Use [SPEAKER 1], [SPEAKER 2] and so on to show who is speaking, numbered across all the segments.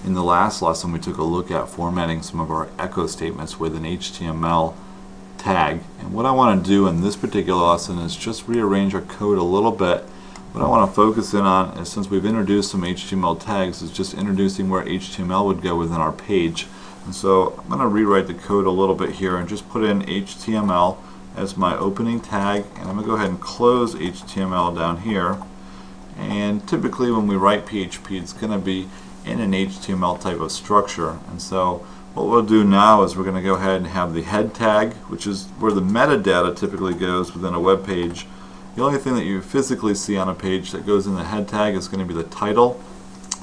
[SPEAKER 1] In the last lesson we took a look at formatting some of our echo statements with an HTML tag, and what I want to do in this particular lesson is just rearrange our code a little bit. What I want to focus in on is, since we've introduced some HTML tags, is just introducing where HTML would go within our page. And so I'm going to rewrite the code a little bit here and just put in HTML as my opening tag, and I'm going to go ahead and close HTML down here. And typically when we write PHP, it's going to be in an HTML type of structure. And so what we'll do now is we're going to go ahead and have the head tag, which is where the metadata typically goes within a web page. The only thing that you physically see on a page that goes in the head tag is going to be the title,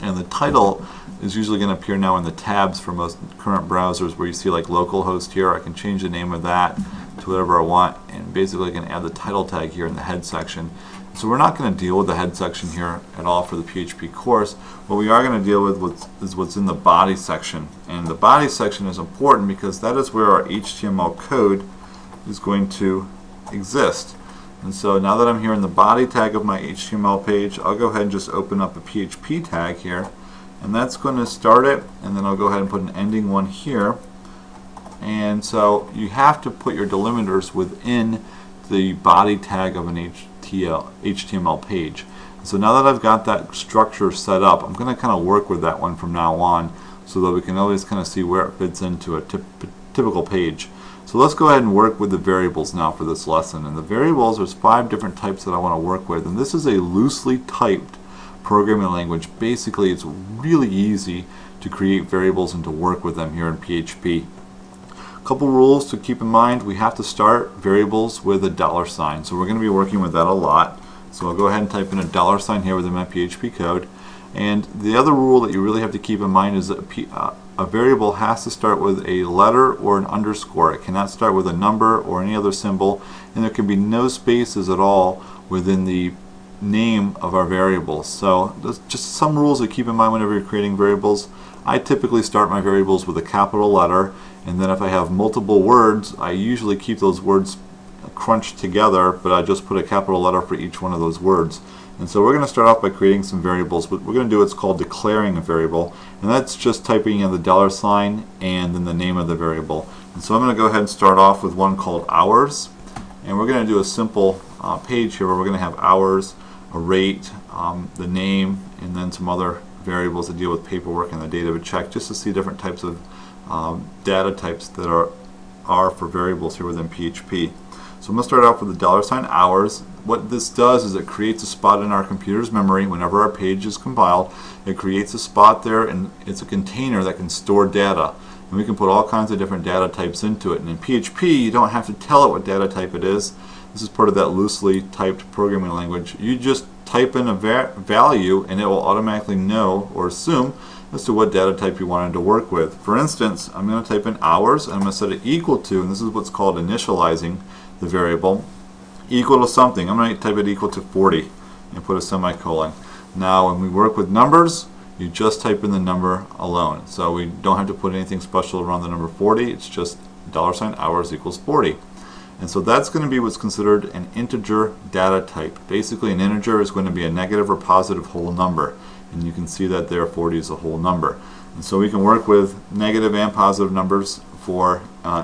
[SPEAKER 1] and the title is usually going to appear now in the tabs for most current browsers, where you see like localhost here. I can change the name of that to whatever I want, and basically I can add the title tag here in the head section. So we're not going to deal with the head section here at all for the PHP course. What we are going to deal with is what's in the body section, and the body section is important because that is where our HTML code is going to exist. And so now that I'm here in the body tag of my HTML page, I'll go ahead and just open up a PHP tag here, and that's going to start it, and then I'll go ahead and put an ending one here. And so you have to put your delimiters within the body tag of an HTML page. So now that I've got that structure set up, I'm going to kind of work with that one from now on so that we can always kind of see where it fits into a typical page. So let's go ahead and work with the variables now for this lesson. And the variables, there's 5 different types that I want to work with, and this is a loosely typed programming language. Basically, it's really easy to create variables and to work with them here in PHP. A couple rules to keep in mind: we have to start variables with a $sign. So we're going to be working with that a lot. So I'll go ahead and type in a $sign here within my PHP code. And the other rule that you really have to keep in mind is that a variable has to start with a letter or an underscore. It cannot start with a number or any other symbol, and there can be no spaces at all within the name of our variables. So there's just some rules to keep in mind whenever you're creating variables. I typically start my variables with a capital letter, and then if I have multiple words, I usually keep those words crunched together, but I just put a capital letter for each one of those words. And so we're going to start off by creating some variables. What we're going to do, it's called declaring a variable, and that's just typing in the $sign and then the name of the variable. And so I'm going to go ahead and start off with one called hours, and we're going to do a simple page here where we're going to have hours, a rate, the name, and then some other variables that deal with paperwork and the date of a check, just to see different types of data types that are for variables here within PHP. So I'm going to start off with the $sign hours. What this does is it creates a spot in our computer's memory whenever our page is compiled. It creates a spot there, and it's a container that can store data. And we can put all kinds of different data types into it. And in PHP, you don't have to tell it what data type it is. This is part of that loosely typed programming language. You just type in a value, and it will automatically know or assume as to what data type you wanted to work with. For instance, I'm going to type in hours, and I'm going to set it equal to, and this is what's called initializing the variable, equal to something. I'm going to type it equal to 40 and put a semicolon. Now when we work with numbers, you just type in the number alone. So we don't have to put anything special around the number 40. It's just $sign hours equals 40. And so that's going to be what's considered an integer data type. Basically, an integer is going to be a negative or positive whole number. And you can see that there 40 is a whole number. And so we can work with negative and positive numbers for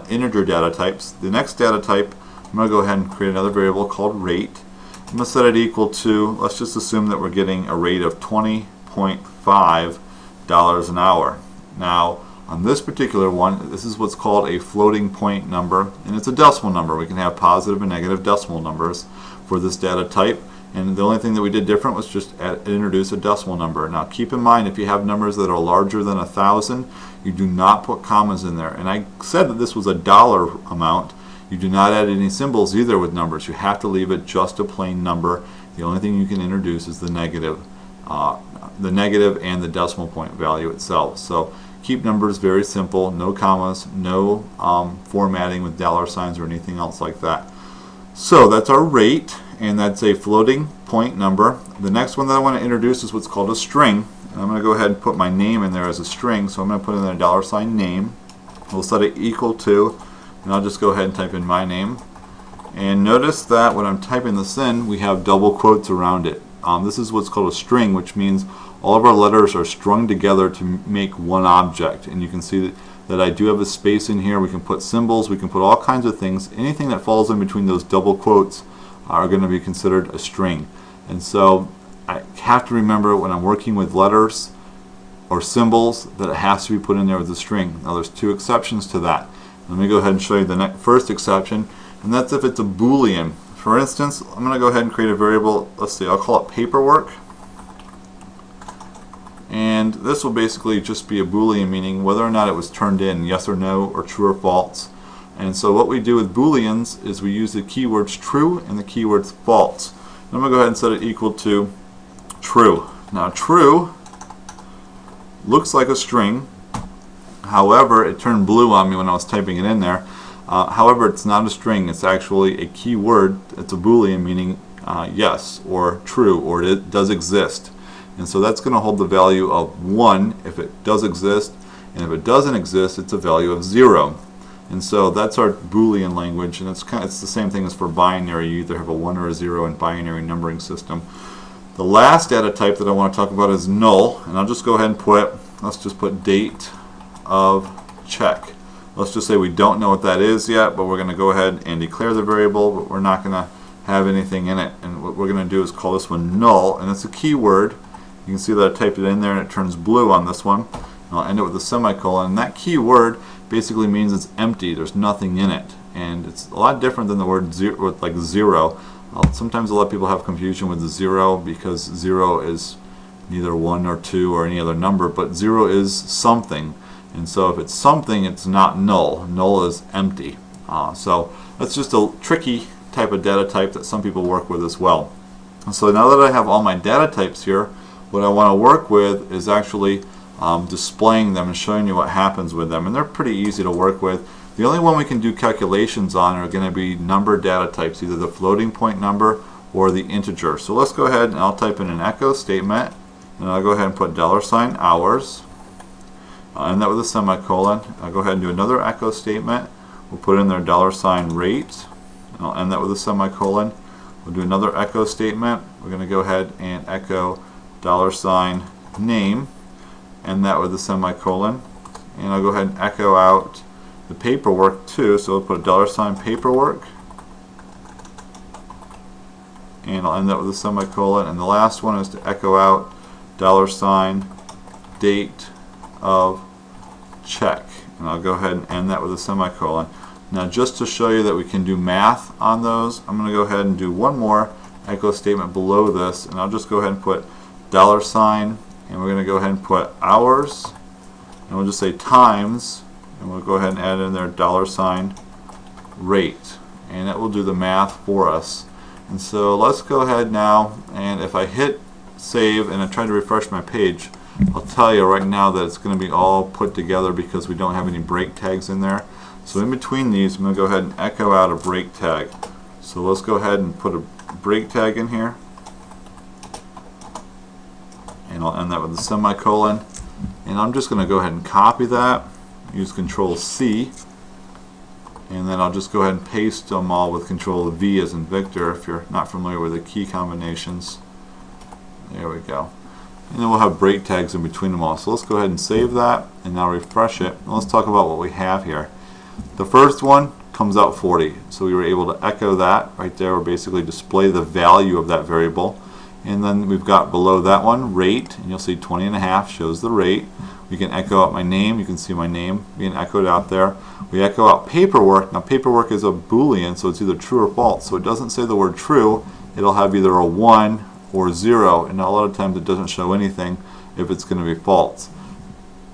[SPEAKER 1] integer data types. The next data type, I'm going to go ahead and create another variable called rate. I'm going to set it equal to, let's just assume that we're getting a rate of $20.5 an hour. Now, on this particular one, this is what's called a floating point number, and it's a decimal number. We can have positive and negative decimal numbers for this data type, and the only thing that we did different was just introduce a decimal number. Now keep in mind, if you have numbers that are larger than 1,000, you do not put commas in there. And I said that this was a dollar amount. You do not add any symbols either with numbers. You have to leave it just a plain number. The only thing you can introduce is the negative and the decimal point value itself. So keep numbers very simple, no commas, no formatting with $signs or anything else like that. So that's our rate, and that's a floating point number. The next one that I want to introduce is what's called a string. And I'm going to go ahead and put my name in there as a string. So I'm going to put in a $sign name. We'll set it equal to, and I'll just go ahead and type in my name. And notice that when I'm typing this in, we have double quotes around it. this is what's called a string, which means all of our letters are strung together to make one object. And you can see that I do have a space in here. We can put symbols, we can put all kinds of things. Anything that falls in between those double quotes are going to be considered a string. And so I have to remember when I'm working with letters or symbols that it has to be put in there with a string. Now there's two exceptions to that. Let me go ahead and show you the first exception, and that's if it's a Boolean. For instance, I'm going to go ahead and create a variable. Let's see, I'll call it paperwork. And this will basically just be a Boolean, meaning whether or not it was turned in, yes or no, or true or false. And so what we do with Booleans is we use the keywords true and the keywords false. And I'm going to go ahead and set it equal to true. Now true looks like a string. However, it turned blue on me when I was typing it in there. However, it's not a string. It's actually a keyword. It's a Boolean, meaning yes or true, or it does exist. And so that's going to hold the value of 1 if it does exist, and if it doesn't exist, it's a value of 0. And so that's our Boolean language, and it's the same thing as for binary. You either have a 1 or a 0 in binary numbering system. The last data type that I want to talk about is null, and I'll just go ahead and let's just put date of check. Let's just say we don't know what that is yet, but we're going to go ahead and declare the variable, but we're not going to have anything in it. And what we're going to do is call this one null, and it's a keyword. You can see that I typed it in there and it turns blue on this one. And I'll end it with a semicolon, and that keyword basically means it's empty. There's nothing in it, and it's a lot different than the word zero, like zero. Sometimes a lot of people have confusion with the 0 because 0 is neither 1 or 2 or any other number, but 0 is something. And so if it's something, it's not null. Null is empty. So that's just a tricky type of data type that some people work with as well. And so now that I have all my data types here, what I want to work with is actually displaying them and showing you what happens with them. And they're pretty easy to work with. The only one we can do calculations on are going to be number data types, either the floating point number or the integer. So let's go ahead and I'll type in an echo statement, and I'll go ahead and put $hours. I'll end that with a semicolon. I'll go ahead and do another echo statement. We'll put in there $rate. And I'll end that with a semicolon. We'll do another echo statement. We're going to go ahead and echo $name. End that with a semicolon. And I'll go ahead and echo out the paperwork too. So we'll put $paperwork. And I'll end that with a semicolon. And the last one is to echo out $date of check, and I'll go ahead and end that with a semicolon. Now just to show you that we can do math on those, I'm going to go ahead and do one more echo statement below this, and I'll just go ahead and put $, and we're going to go ahead and put hours, and we'll just say times, and we'll go ahead and add in there $rate, and that will do the math for us. And so let's go ahead now, and if I hit save and I try to refresh my page, I'll tell you right now that it's going to be all put together because we don't have any break tags in there. So in between these, I'm going to go ahead and echo out a break tag. So let's go ahead and put a break tag in here. And I'll end that with a semicolon. And I'm just going to go ahead and copy that, use Control C, and then I'll just go ahead and paste them all with Control V as in Victor if you're not familiar with the key combinations. There we go. And then we'll have break tags in between them all. So let's go ahead and save that and now refresh it. And let's talk about what we have here. The first one comes out 40. So we were able to echo that right there, or basically display the value of that variable. And then we've got below that one rate, and you'll see 20.5 shows the rate. We can echo out my name. You can see my name being echoed out there. We echo out paperwork. Now paperwork is a Boolean, so it's either true or false. So it doesn't say the word true. It'll have either a 1 or 0, and a lot of times it doesn't show anything if it's going to be false.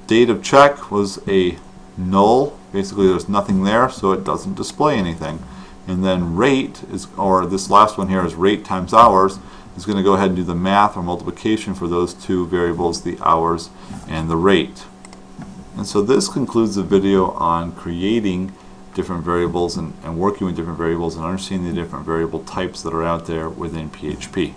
[SPEAKER 1] Date of check was a null. Basically there's nothing there, so it doesn't display anything. And then rate is, or this last one here is rate times hours, is going to go ahead and do the math or multiplication for those two variables, the hours and the rate. And so this concludes the video on creating different variables and working with different variables and understanding the different variable types that are out there within PHP.